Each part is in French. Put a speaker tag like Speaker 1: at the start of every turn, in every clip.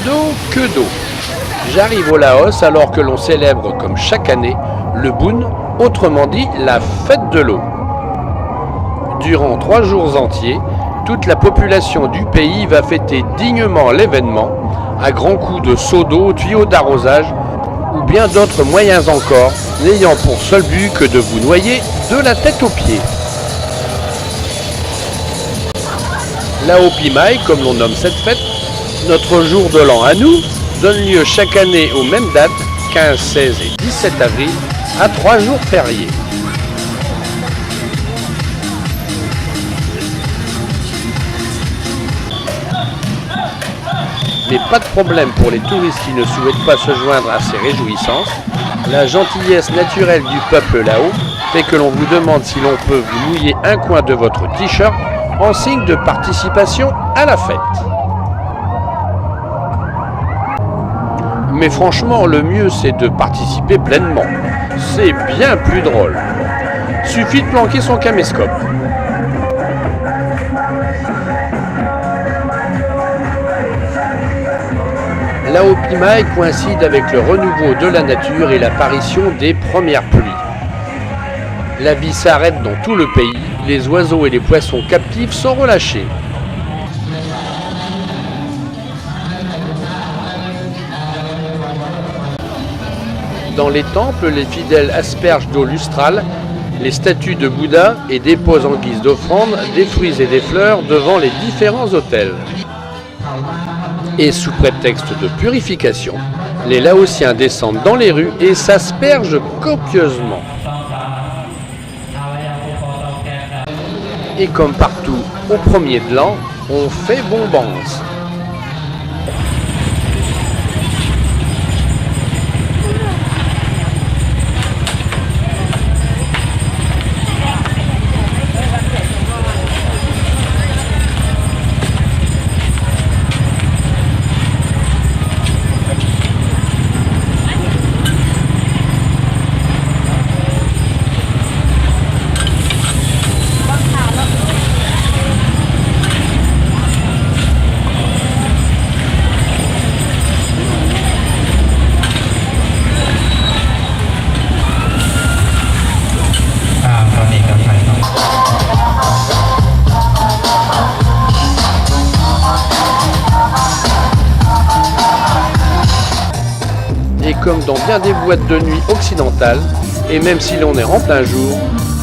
Speaker 1: d'eau, que d'eau. J'arrive au Laos alors que l'on célèbre comme chaque année le Bun, autrement dit la fête de l'eau. Durant 3 jours entiers, toute la population du pays va fêter dignement l'événement, à grands coups de seaux d'eau, tuyaux d'arrosage ou bien d'autres moyens encore, n'ayant pour seul but que de vous noyer de la tête aux pieds. Lao Pimai, comme l'on nomme cette fête, notre jour de l'an à nous, donne lieu chaque année aux mêmes dates, 15, 16 et 17 avril, à 3 jours fériés. Mais pas de problème pour les touristes qui ne souhaitent pas se joindre à ces réjouissances. La gentillesse naturelle du peuple Lao fait que l'on vous demande si l'on peut vous mouiller un coin de votre t-shirt en signe de participation à la fête. Mais franchement, le mieux c'est de participer pleinement. C'est bien plus drôle. Suffit de planquer son caméscope. Lao Pimai coïncide avec le renouveau de la nature et l'apparition des premières pluies. La vie s'arrête dans tout le pays, les oiseaux et les poissons captifs sont relâchés. Dans les temples, les fidèles aspergent d'eau lustrale les statues de Bouddha et déposent en guise d'offrande des fruits et des fleurs devant les différents autels. Et sous prétexte de purification, les Laotiens descendent dans les rues et s'aspergent copieusement. Et comme partout, au premier de l'an, on fait bombance. Et comme dans bien des boîtes de nuit occidentales, et même si l'on est en plein jour,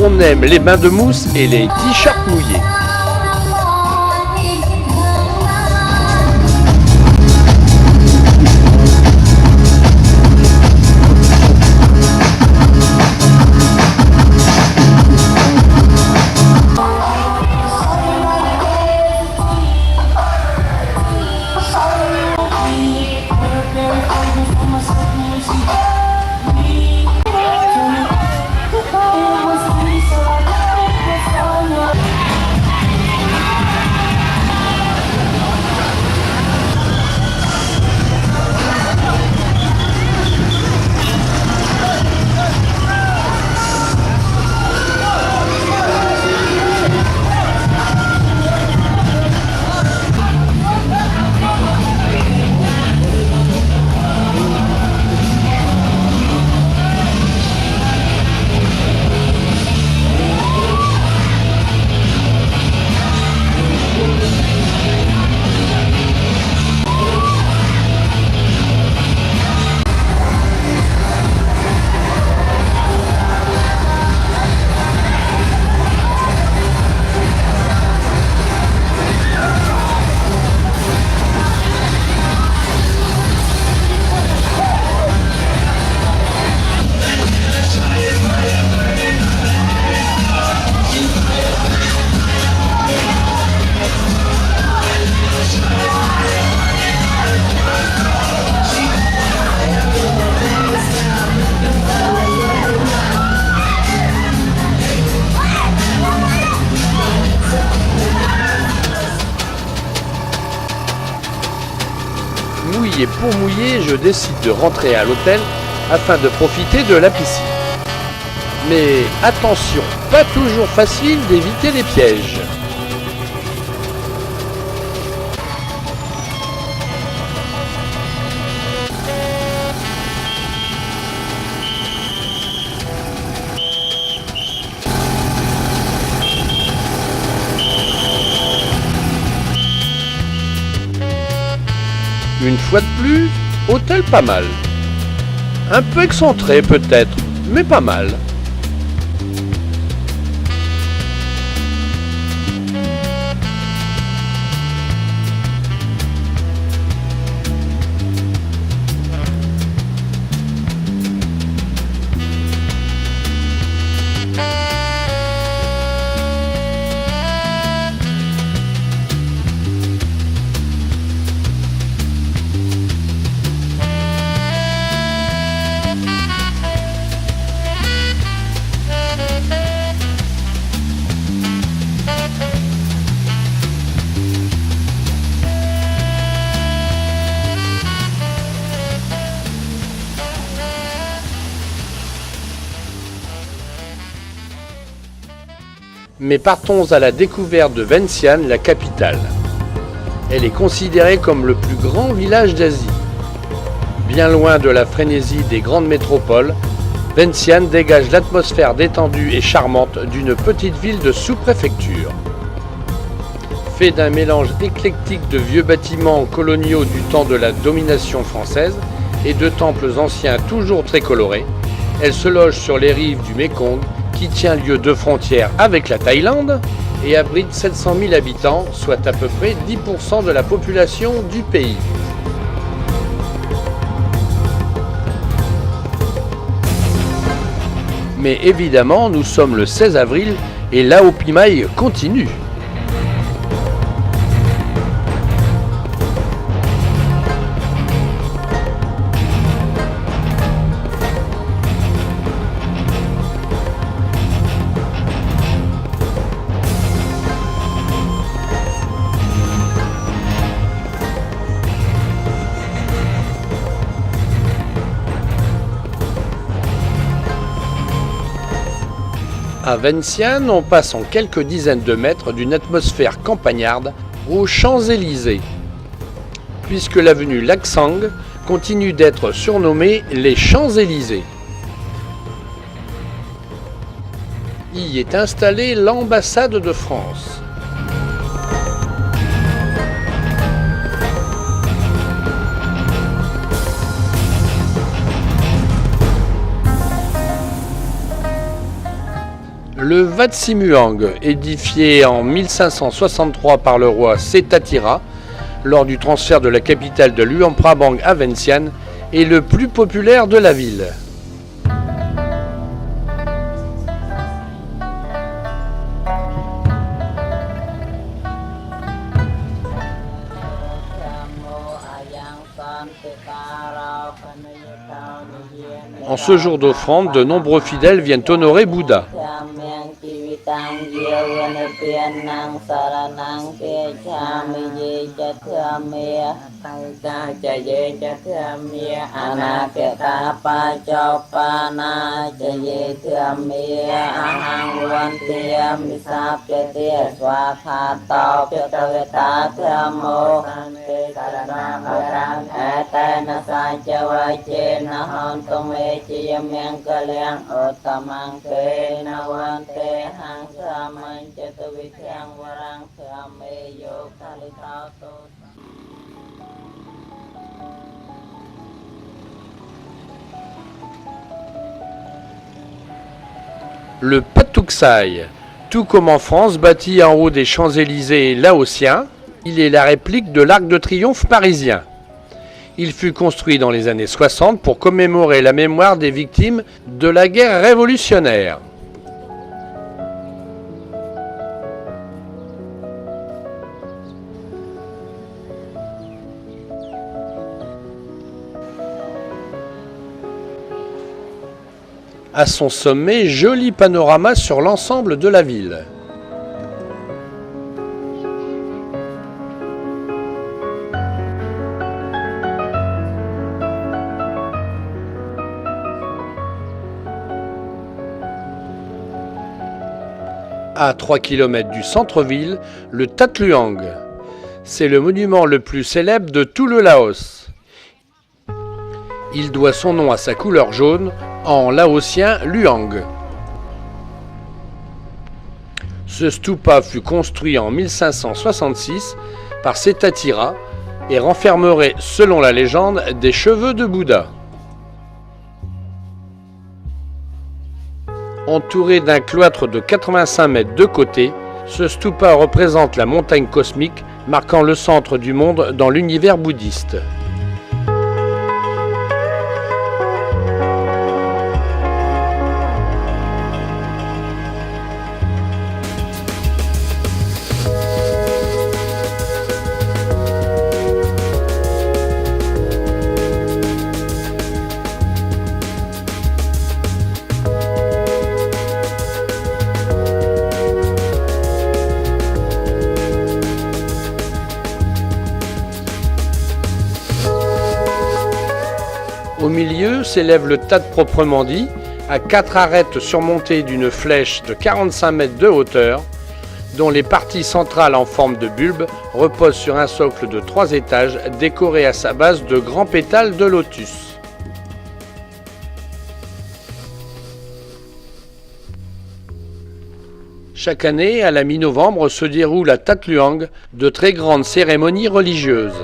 Speaker 1: on aime les bains de mousse et les t-shirts mouillés. Et pour mouiller, je décide de rentrer à l'hôtel afin de profiter de la piscine. Mais attention, pas toujours facile d'éviter les pièges. fois de plus, hôtel pas mal. Un peu excentré peut-être, mais pas mal. Mais partons à la découverte de Vientiane, la capitale. Elle est considérée comme le plus grand village d'Asie. Bien loin de la frénésie des grandes métropoles, Vientiane dégage l'atmosphère détendue et charmante d'une petite ville de sous-préfecture. Fait d'un mélange éclectique de vieux bâtiments coloniaux du temps de la domination française et de temples anciens toujours très colorés, elle se loge sur les rives du Mékong, qui tient lieu de frontière avec la Thaïlande et abrite 700 000 habitants, soit à peu près 10% de la population du pays. Mais évidemment, nous sommes le 16 avril et Lao Pimaï continue. À Vientiane, on passe en quelques dizaines de mètres d'une atmosphère campagnarde aux Champs-Élysées, puisque l'avenue Lac-Sang continue d'être surnommée les Champs-Élysées. Y est installée l'ambassade de France. Le Wat Simuang, édifié en 1563 par le roi Setatira, lors du transfert de la capitale de Luang Prabang à Vientiane, est le plus populaire de la ville. En ce jour d'offrande, de nombreux fidèles viennent honorer Bouddha. Le Patuxai, tout comme en France, bâti en haut des Champs-Élysées laotiens, il est la réplique de l'Arc de Triomphe parisien. Il fut construit dans les années 60 pour commémorer la mémoire des victimes de la guerre révolutionnaire. À son sommet, joli panorama sur l'ensemble de la ville. À 3 km du centre-ville, le Tat Luang. C'est le monument le plus célèbre de tout le Laos. Il doit son nom à sa couleur jaune, en laotien Luang. Ce stupa fut construit en 1566 par Setatira, et renfermerait, selon la légende, des cheveux de Bouddha. Entouré d'un cloître de 85 mètres de côté, ce stupa représente la montagne cosmique, marquant le centre du monde dans l'univers bouddhiste. Au milieu s'élève le Tat proprement dit, à 4 arêtes surmontées d'une flèche de 45 mètres de hauteur, dont les parties centrales en forme de bulbe reposent sur un socle de 3 étages décoré à sa base de grands pétales de lotus. Chaque année, à la mi-novembre, se déroule à Tat Luang de très grandes cérémonies religieuses.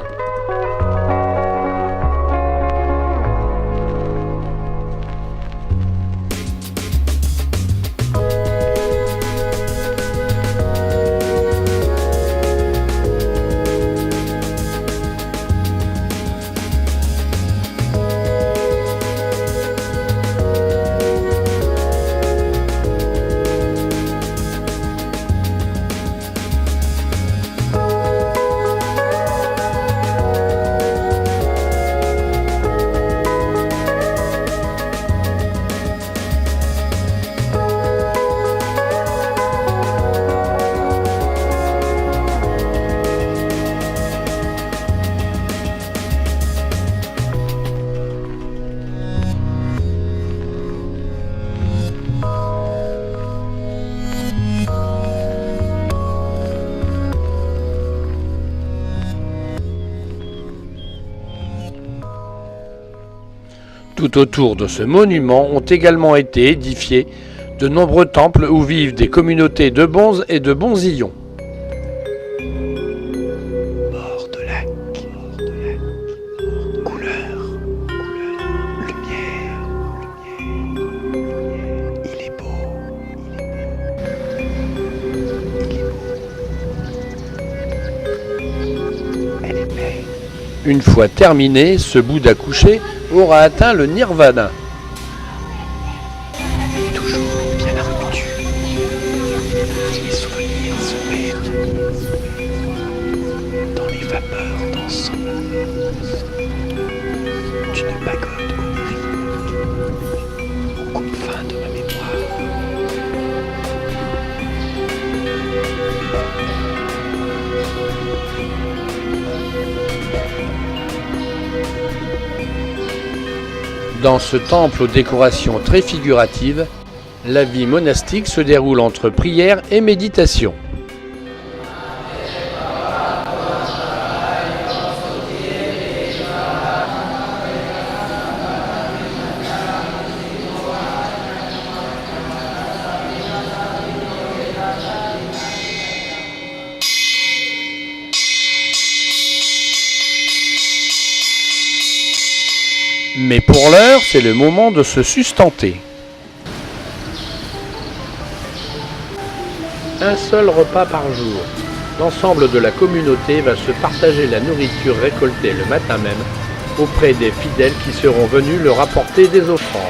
Speaker 1: Tout autour de ce monument ont également été édifiés de nombreux temples où vivent des communautés de bonzes et de bonzillons.
Speaker 2: Bord de lac, couleur, lumière, il est beau, elle est belle.
Speaker 1: Une fois terminé, ce Bouddha couché aura atteint le nirvana.
Speaker 2: Toujours bien la rupture. Les souvenirs se perdent dans les vapeurs dansant d'une pagode onirique aux confins de ma mémoire.
Speaker 1: Dans ce temple aux décorations très figuratives, la vie monastique se déroule entre prière et méditation. Mais pour l'heure, c'est le moment de se sustenter. Un seul repas par jour. L'ensemble de la communauté va se partager la nourriture récoltée le matin même auprès des fidèles qui seront venus leur apporter des offrandes.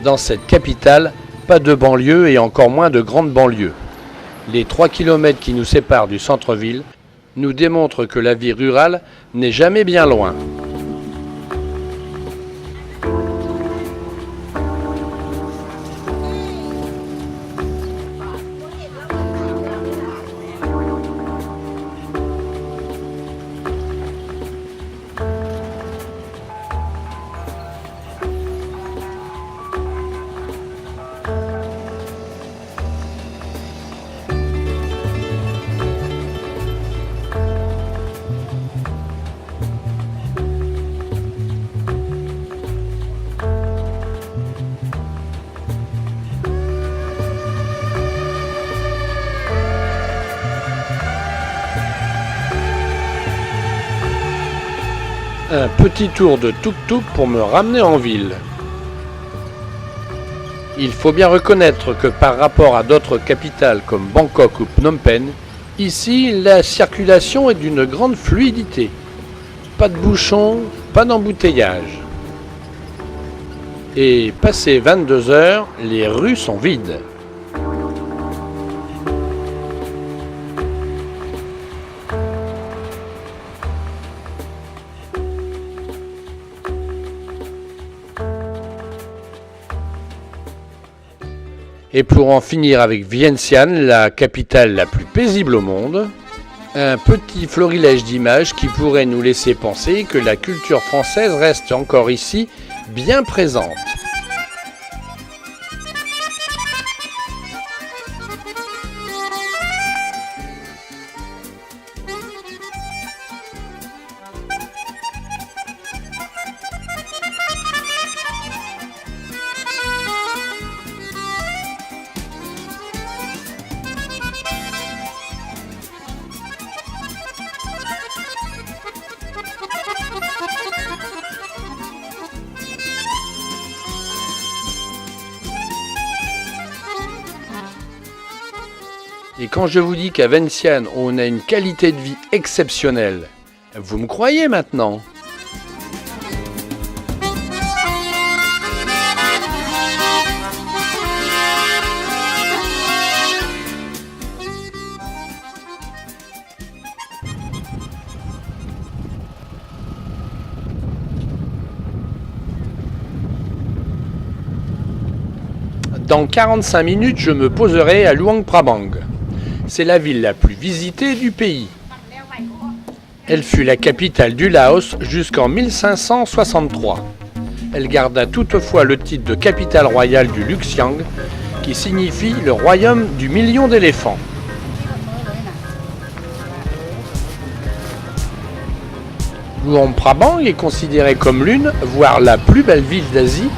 Speaker 1: Dans cette capitale, pas de banlieue et encore moins de grandes banlieues. Les 3 km qui nous séparent du centre-ville nous démontrent que la vie rurale n'est jamais bien loin. Un petit tour de tuk-tuk pour me ramener en ville. Il faut bien reconnaître que par rapport à d'autres capitales comme Bangkok ou Phnom Penh, ici la circulation est d'une grande fluidité. Pas de bouchons, pas d'embouteillage. Et passé 22 heures, les rues sont vides. Et pour en finir avec Vientiane, la capitale la plus paisible au monde, un petit florilège d'images qui pourrait nous laisser penser que la culture française reste encore ici bien présente. Et quand je vous dis qu'à Vientiane, on a une qualité de vie exceptionnelle, vous me croyez maintenant ? Dans 45 minutes, je me poserai à Luang Prabang. C'est la ville la plus visitée du pays. Elle fut la capitale du Laos jusqu'en 1563. Elle garda toutefois le titre de capitale royale du Luxiang, qui signifie le royaume du million d'éléphants. Luang Prabang est considérée comme l'une, voire la plus belle ville d'Asie,